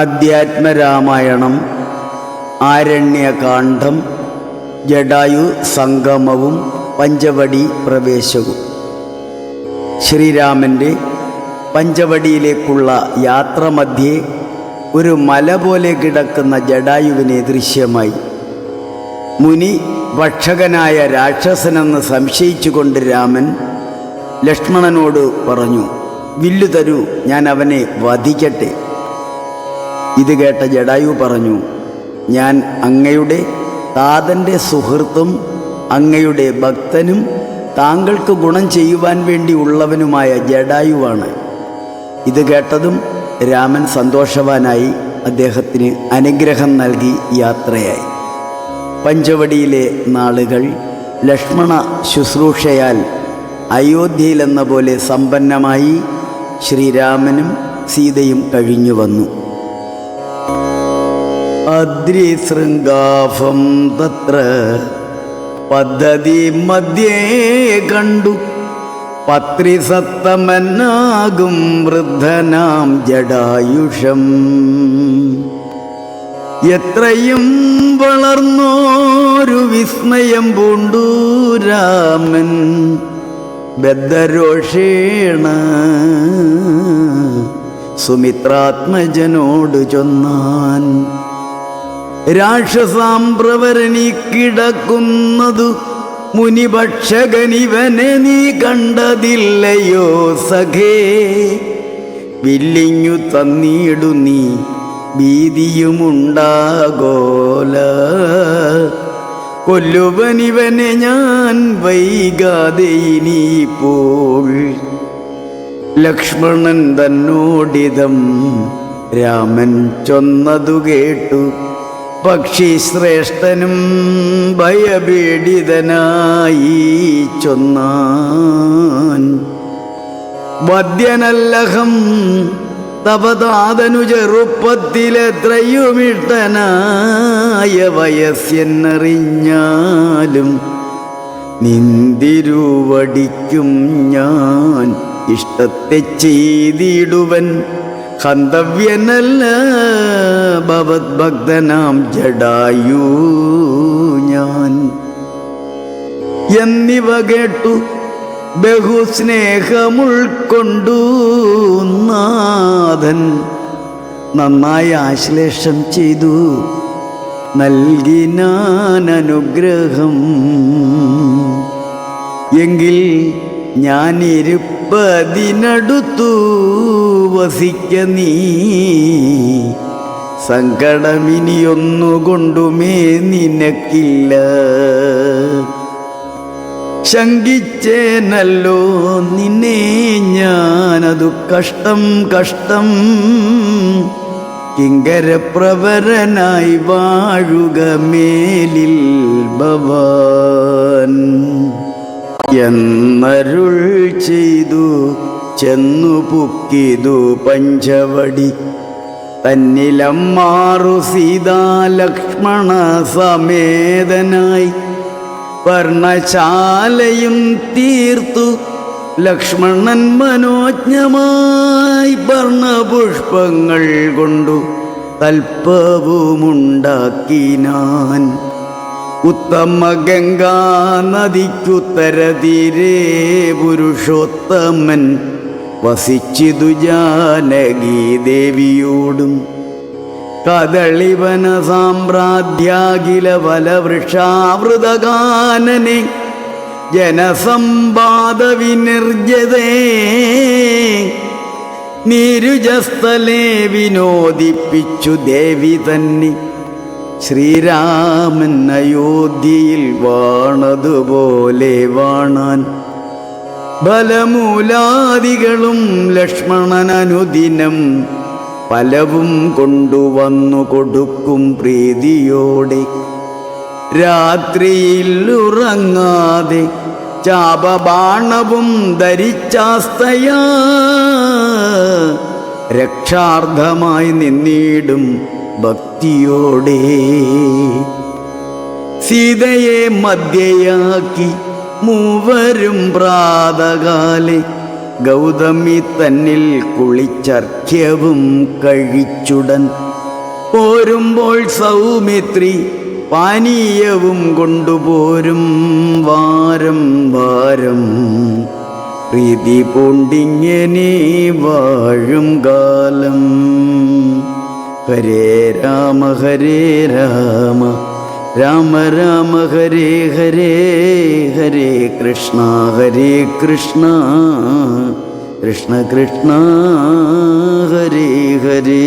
അധ്യാത്മരാമായണം ആരണ്യകാന്ഡം ജടായു സംഗമവും പഞ്ചവടി പ്രവേശവും. ശ്രീരാമൻ്റെ പഞ്ചവടിയിലേക്കുള്ള യാത്രമധ്യേ ഒരു മല പോലെ കിടക്കുന്ന ജടായുവിനെ ദൃശ്യമായി. മുനി ഭക്ഷകനായ രാക്ഷസനെന്ന് സംശയിച്ചുകൊണ്ട് രാമൻ ലക്ഷ്മണനോട് പറഞ്ഞു, വില്ലു തരൂ, ഞാൻ അവനെ വധിക്കട്ടെ. ഇത് കേട്ട ജടായു പറഞ്ഞു, ഞാൻ അങ്ങയുടെ താതൻ്റെ സുഹൃത്തും അങ്ങയുടെ ഭക്തനും താങ്കൾക്ക് ഗുണം ചെയ്യുവാൻ വേണ്ടി ഉള്ളവനുമായ ജടായുവാണ്. ഇത് കേട്ടതും രാമൻ സന്തോഷവാനായി അദ്ദേഹത്തിന് അനുഗ്രഹം നൽകി യാത്രയായി. പഞ്ചവടിയിലെ നാളുകൾ ലക്ഷ്മണ ശുശ്രൂഷയാൽ അയോധ്യയിലെന്ന പോലെ സമ്പന്നമായി ശ്രീരാമനും സീതയും കഴിഞ്ഞു വന്നു. അദ്രിശൃംഗാഭം തത്ര പദ്ധതി മധ്യേ കണ്ടു പത്രിസത്തമനാകും വൃദ്ധനാം ജടായുഷം. എത്രയും വളർന്നോരു വിസ്മയം പൂണ്ടു രാമൻ ബദ്ധരോഷേണ സുമിത്രാത്മജനോട് ചൊന്നാൻ, രാക്ഷസാം പ്രവരനി കിടക്കുന്നതു മുനിഭക്ഷകനിവനെ നീ കണ്ടതില്ലയോ സഖേ? വില്ലിഞ്ഞു തന്നിടു നീ ഭീതിയുമുണ്ടാകോല, കൊല്ലുവനിവനെ ഞാൻ വൈകാതെ ഇനിയിപ്പോൾ. ലക്ഷ്മണൻ തന്നോടിതം രാമൻ ചൊന്നതു കേട്ടു പക്ഷിശ്രേഷ്ഠനും ഭയപീഡിതനായി ചൊന്നാൻ, വദ്യനല്ലഹം തപതാതനു ചെറുപ്പത്തിലെത്രയുമിട്ടനായ വയസ്സെന്നറിഞ്ഞാലും നിന്തിരുവടിക്കും ഞാൻ ഇഷ്ടത്തെ ചെയ്തിടുവൻ ഹന്തവ്യനല്ല ഭവദ്ഭക്തനാം ജടായു ഞാൻ. എന്നിവ കേട്ടു ബഹുസ്നേഹമുൾക്കൊണ്ടു നാഥൻ നന്നായി ആശ്ലേഷം ചെയ്തു നൽകിനാൻ അനുഗ്രഹം. എങ്കിൽ ഞാനിരുപ്പതിനടുത്തു വസിക്ക നീ, സങ്കടമിനിയൊന്നുകൊണ്ടുമേ നിനക്കില്ല. ശങ്കിച്ചേനല്ലോ നിന്നെ ഞാനതു കഷ്ടം കഷ്ടം, കിങ്കരപ്രവരനായി വാഴുക മേലിൽ ഭവാൻ എന്നരുൾ ചെയ്തു ചെന്നു പുക്കിതു പഞ്ചവടി തന്നിലമ്മാറു സീതാലക്ഷ്മണ സമേതനായി. പർണശാലയും തീർത്തു ലക്ഷ്മണൻ മനോജ്ഞമായി പർണപുഷ്പങ്ങൾ കൊണ്ടു തൽപ്പവുമുണ്ടാക്കിനാൻ. ഉത്തമ ഗംഗാ നദിക്കുത്തരതീരേ പുരുഷോത്തമൻ വസിച്ചിതു ജാനകി ദേവിയോടും. കദളിവന സാമ്രാജ്യാഖില ഫലവൃക്ഷാവൃതകാനനെ ജനസമ്പാദ വിനിർജ്ജതേ നീരുജസ്ഥലേ വിനോദിപ്പിച്ചു ദേവി തന്നെ. ശ്രീരാമൻ അയോധ്യയിൽ വാണതുപോലെ വാണാൻ ബലമൂലാദികളും ലക്ഷ്മണനനുദിനം പലവും കൊണ്ടുവന്നു കൊടുക്കും പ്രീതിയോടെ. രാത്രിയിൽ ഉറങ്ങാതെ ചാപബാണവും ധരിച്ചാസ്തയാ രക്ഷാർത്ഥമായി നിന്നിടും ഭക്തിയോടെ. സീതയെ മധ്യയാക്കി മൂവരും പ്രാതകാലെ ഗൗതമി തന്നിൽ കുളിച്ചർഘ്യവും കഴിച്ചുടൻ പോരുമ്പോൾ സൗമിത്രി പാനീയവും കൊണ്ടുപോരും വാരം വാരം പ്രീതി പൂണ്ടിങ്ങനെ വാഴും കാലം. ഹരേ രാമ ഹരേ രാമ രാമ രാമ ഹരേ ഹരേ, ഹരേ കൃഷ്ണ കൃഷ്ണ കൃഷ്ണ കൃഷ്ണ ഹരേ ഹരേ.